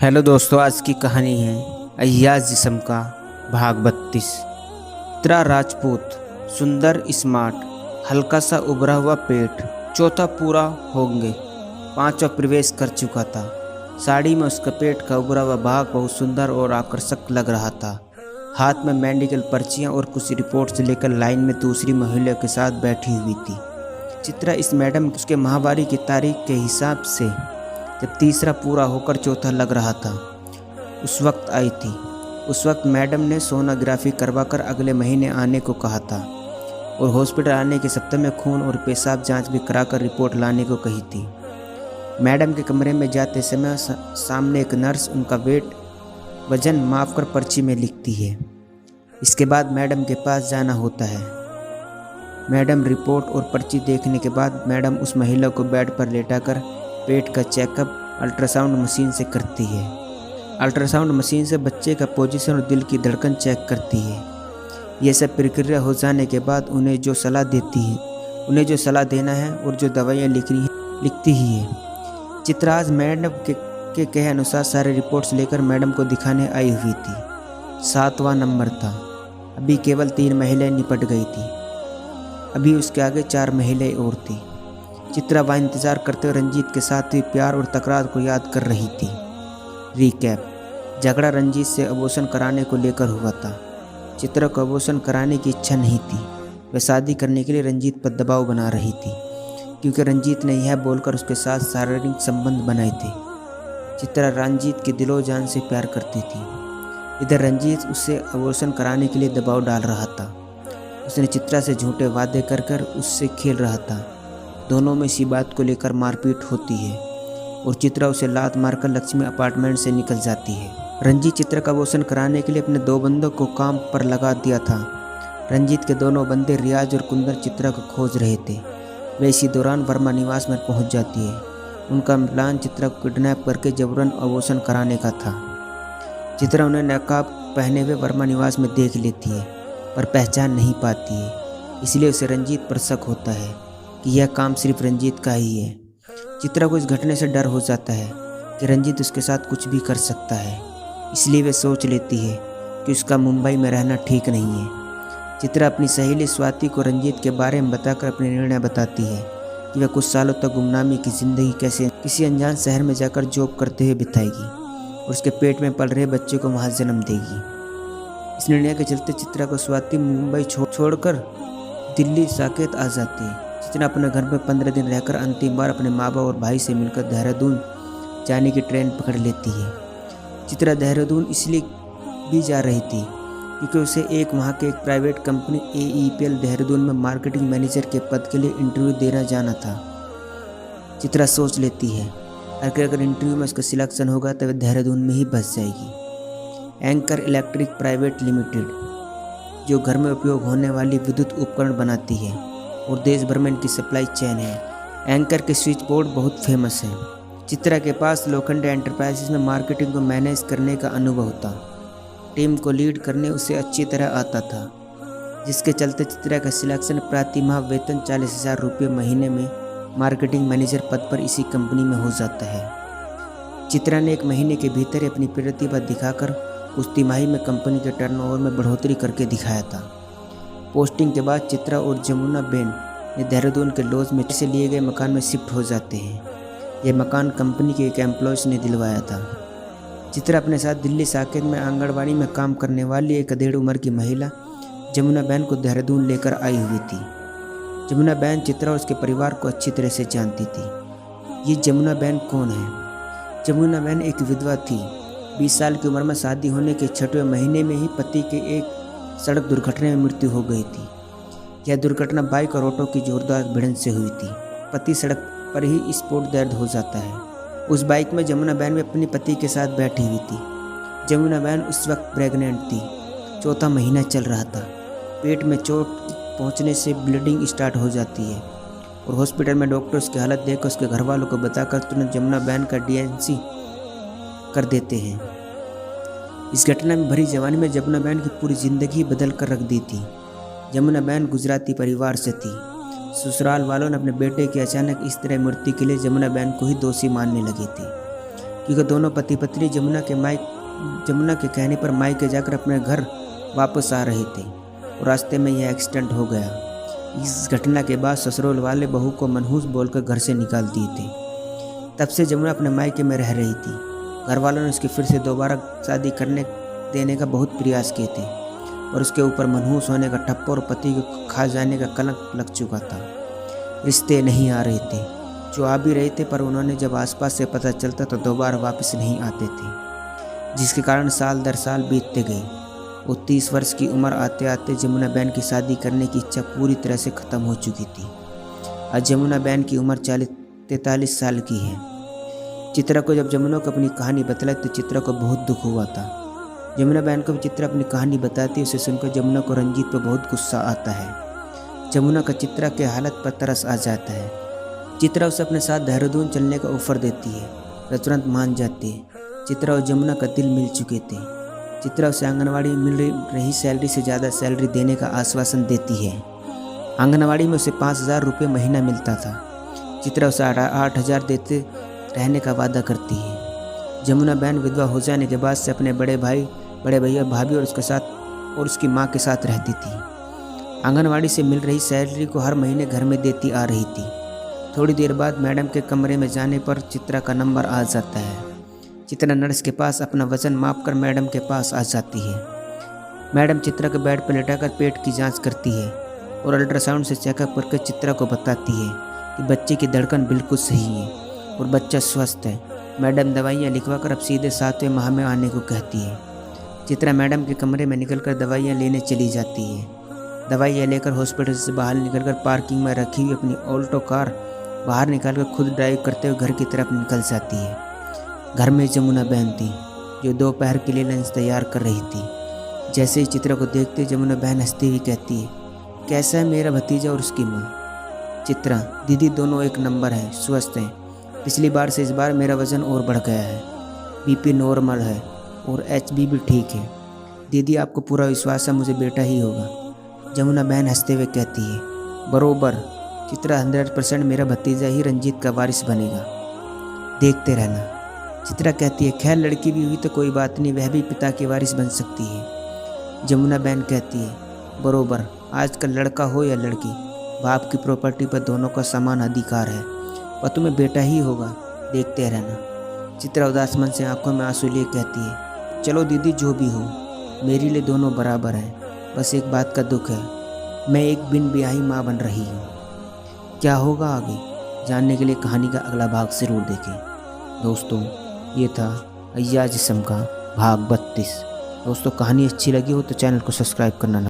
Hello दोस्तों, आज की कहानी है अय्याज जिस्म का भाग 32। चित्रा राजपूत, सुंदर, स्मार्ट, हल्का सा उभरा हुआ पेट, चौथा पूरा होंगे, पांचवा प्रवेश कर चुका था। साड़ी में उसका पेट का उभरा हुआ भाग बहुत सुंदर और आकर्षक लग रहा था। हाथ में मेडिकल पर्चियां और कुछ रिपोर्ट्स लेकर लाइन में दूसरी महिला के साथ बैठी हुई थी। चित्रा इस मैडम उसके माहवारी की तारीख के हिसाब से जब तीसरा पूरा होकर चौथा लग रहा था उस वक्त आई थी। उस वक्त मैडम ने सोनोग्राफी करवाकर अगले महीने आने को कहा था और हॉस्पिटल आने के सप्ताह में खून और पेशाब जांच भी कराकर रिपोर्ट लाने को कही थी। मैडम के कमरे में जाते समय सामने एक नर्स उनका वेट वजन माप कर पर्ची में लिखती है। इसके बाद मैडम के पास जाना होता है। मैडम रिपोर्ट और पर्ची देखने के बाद मैडम उस महिला को बेड पर लेटाकर पेट का चेकअप अल्ट्रासाउंड मशीन से करती है। अल्ट्रासाउंड मशीन से बच्चे का पोजीशन और दिल की धड़कन चेक करती है। यह सब प्रक्रिया हो जाने के बाद उन्हें जो सलाह देना है और जो दवाइयाँ लिखती ही है। चित्रा आज मैडम के कहे अनुसार सारे रिपोर्ट्स लेकर मैडम को दिखाने आई हुई थी। 7वां नंबर था। अभी केवल 3 महिलाएं निपट गई थी। अभी उसके आगे 4 महिलाएं और थी। चित्रा वहाँ इंतजार करते हुए रंजीत के साथ हुई प्यार और तकरार को याद कर रही थी। रिकैप: झगड़ा रंजीत से अबॉर्शन कराने को लेकर हुआ था। चित्रा को अबॉर्शन कराने की इच्छा नहीं थी। वह शादी करने के लिए रंजीत पर दबाव बना रही थी क्योंकि रंजीत ने यह बोलकर उसके साथ शारीरिक संबंध बनाए थे। चित्रा रंजीत के दिलो जान से प्यार करती थी। इधर रंजीत उससे अबॉर्शन कराने के लिए दबाव डाल रहा था। उसने चित्रा से झूठे वादे कर उससे खेल रहा था। दोनों में इसी बात को लेकर मारपीट होती है और चित्रा उसे लात मारकर लक्ष्मी अपार्टमेंट से निकल जाती है। रंजीत चित्रा का अबॉर्शन कराने के लिए अपने 2 बंदों को काम पर लगा दिया था। रंजीत के दोनों बंदे रियाज और कुंदन चित्रा को खोज रहे थे। वे इसी दौरान वर्मा निवास में पहुंच जाती है। उनका प्लान चित्रा को किडनैप करके जबरन अबॉर्शन कराने का था। चित्रा उन्हें नकाब पहने हुए वर्मा निवास में देख लेती है पर पहचान नहीं पाती है। इसलिए उसे रंजीत पर शक होता है कि यह काम सिर्फ रंजीत का ही है। चित्रा को इस घटने से डर हो जाता है कि रंजीत उसके साथ कुछ भी कर सकता है। इसलिए वे सोच लेती है कि उसका मुंबई में रहना ठीक नहीं है। चित्रा अपनी सहेली स्वाति को रंजीत के बारे में बताकर अपने निर्णय बताती है कि वह कुछ सालों तक गुमनामी की जिंदगी कैसे किसी अनजान शहर में जाकर जॉब करते हुए बिताएगी और उसके पेट में पल रहे बच्चे को वहाँ जन्म देगी। इस निर्णय के चलते चित्रा को स्वाति मुंबई छोड़कर दिल्ली साकेत आ जाती है। चित्रा अपने घर में 15 दिन रहकर अंतिम बार अपने माँ बाप और भाई से मिलकर देहरादून जाने की ट्रेन पकड़ लेती है। चित्रा देहरादून इसलिए भी जा रही थी क्योंकि उसे वहाँ के एक प्राइवेट कंपनी AEPL देहरादून में मार्केटिंग मैनेजर के पद के लिए इंटरव्यू देना जाना था। चित्रा सोच लेती है अगर इंटरव्यू में उसका सिलेक्शन होगा तो वह देहरादून में ही बस जाएगी। एंकर इलेक्ट्रिक प्राइवेट लिमिटेड, जो घर में उपयोग होने वाली विद्युत उपकरण बनाती है और देश भर में इनकी सप्लाई चेन है। एंकर के स्विच बोर्ड बहुत फेमस है। चित्रा के पास लोखंडे एंटरप्राइजेस में मार्केटिंग को मैनेज करने का अनुभव था। टीम को लीड करने उसे अच्छी तरह आता था, जिसके चलते चित्रा का सिलेक्शन प्रति माह वेतन 40,000 रुपये महीने में मार्केटिंग मैनेजर पद पर इसी कंपनी में हो जाता है। चित्रा ने 1 महीने के भीतर अपनी प्रतिभा दिखाकर उस तिमाही में कंपनी के टर्नओवर में बढ़ोतरी करके दिखाया था। पोस्टिंग के बाद चित्रा और जमुना बेन ने देहरादून के लॉज में से लिए गए मकान में शिफ्ट हो जाते हैं। यह मकान कंपनी के एक एम्प्लॉयज़ ने दिलवाया था। चित्रा अपने साथ दिल्ली साकेत में आंगनबाड़ी में काम करने वाली एक 1.5 उम्र की महिला जमुना बेन को देहरादून लेकर आई हुई थी। जमुना बेन चित्रा और उसके परिवार को अच्छी तरह से जानती थी। ये जमुना बेन कौन है? जमुना बेन एक विधवा थी। 20 साल की उम्र में शादी होने के 6वें महीने में ही पति के एक सड़क दुर्घटना में मृत्यु हो गई थी। यह दुर्घटना बाइक और ऑटो की जोरदार भिड़ंत से हुई थी। पति सड़क पर ही स्पॉट डेथ हो जाता है। उस बाइक में जमुना बेन भी अपने पति के साथ बैठी हुई थी। जमुना बेन उस वक्त प्रेग्नेंट थी। 4था महीना चल रहा था। पेट में चोट पहुंचने से ब्लीडिंग स्टार्ट हो जाती है और हॉस्पिटल में डॉक्टर उसकी हालत देखकर उसके घर वालों को बताकर तुरंत जमुना बेन का DNC कर देते हैं। इस घटना में भरी जवानी में जमुना बेन की पूरी जिंदगी बदल कर रख दी थी। जमुना बेन गुजराती परिवार से थी। ससुराल वालों ने अपने बेटे की अचानक इस तरह मृत्यु के लिए जमुना बेन को ही दोषी मानने लगे थे क्योंकि दोनों पति पत्नी जमुना के कहने पर मायके जाकर अपने घर वापस आ रहे थे और रास्ते में यह एक्सीडेंट हो गया। इस घटना के बाद ससुराल वाले बहू को मनहूस बोलकर घर से निकाल दिए थे। तब से जमुना अपने मायके में रह रही थी। घर वालों ने उसकी फिर से दोबारा शादी करने देने का बहुत प्रयास किए थे और उसके ऊपर मनहूस होने का ठप्पा और पति को खा जाने का कलंक लग चुका था। रिश्ते नहीं आ रहे थे, जो आ भी रहे थे पर उन्होंने जब आसपास से पता चलता तो दोबारा वापस नहीं आते थे, जिसके कारण साल दर साल बीतते गए। वो 30 वर्ष की उम्र आते आते जमुना बहन की शादी करने की इच्छा पूरी तरह से ख़त्म हो चुकी थी। आज जमुना बहन की उम्र 43 साल की है। चित्रा को जब जमुना को अपनी कहानी बतलाई तो चित्रा को बहुत दुख हुआ था। जमुना बहन को चित्रा अपनी कहानी बताती, उसे सुनकर जमुना को रंजीत पर बहुत गुस्सा आता है। जमुना का चित्रा के हालत पर तरस आ जाता है। चित्रा उसे अपने साथ देहरादून चलने का ऑफर देती है। वह तुरंत मान जाती है। चित्रा और जमुना का दिल मिल चुके थे। चित्रा उसे आंगनवाड़ी में मिल रही सैलरी से ज़्यादा सैलरी देने का आश्वासन देती है। आंगनवाड़ी में उसे 5,000 रुपये महीना मिलता था। चित्रा उसे 8,000 देते रहने का वादा करती है। जमुना बहन विधवा हो जाने के बाद से अपने बड़े भैया भाभी और उसके साथ और उसकी माँ के साथ रहती थी। आंगनवाड़ी से मिल रही सैलरी को हर महीने घर में देती आ रही थी। थोड़ी देर बाद मैडम के कमरे में जाने पर चित्रा का नंबर आ जाता है। चित्रा नर्स के पास अपना वजन मापकर मैडम के पास आ जाती है। मैडम चित्रा के बेड पर लेटाकर पेट की जांच करती है और अल्ट्रासाउंड से चेकअप करके चित्रा को बताती है कि बच्चे की धड़कन बिल्कुल सही है और बच्चा स्वस्थ है। मैडम दवाइयाँ लिखवाकर अब सीधे 7वें माह में आने को कहती है। चित्रा मैडम के कमरे में निकलकर दवाइयाँ लेने चली जाती है। दवाइयाँ लेकर हॉस्पिटल से बाहर निकलकर पार्किंग में रखी हुई अपनी ऑल्टो कार बाहर निकालकर खुद ड्राइव करते हुए घर की तरफ निकल जाती है। घर में जमुना बहन थी जो दोपहर के लिए लंच तैयार कर रही थी। जैसे ही चित्रा को देखते जमुना बहन हंसती हुई कहती है, कैसा है मेरा भतीजा और उसकी माँ? चित्रा, दीदी दोनों एक नंबर है, स्वस्थ हैं। पिछली बार से इस बार मेरा वज़न और बढ़ गया है, बीपी नॉर्मल है और HB भी ठीक है। दीदी आपको पूरा विश्वास है मुझे बेटा ही होगा। जमुना बहन हंसते हुए कहती है, बरोबर चित्रा 100% मेरा भतीजा ही रंजीत का वारिस बनेगा, देखते रहना। चित्रा कहती है, खैर लड़की भी हुई तो कोई बात नहीं, वह भी पिता की वारिस बन सकती है। जमुना बहन कहती है, बरोबर आजकल लड़का हो या लड़की, बाप की प्रॉपर्टी पर दोनों का समान अधिकार है और तुम्हें बेटा ही होगा, देखते रहना। चित्रा उदास मन से आंखों में आंसू लिए कहती है, चलो दीदी जो भी हो, मेरे लिए दोनों बराबर हैं। बस एक बात का दुख है, मैं एक बिन ब्याही माँ बन रही हूँ। क्या होगा आगे जानने के लिए कहानी का अगला भाग जरूर देखें। दोस्तों, ये था अय्याज जिस्म का भाग 32। दोस्तों, कहानी अच्छी लगी हो तो चैनल को सब्सक्राइब करना ना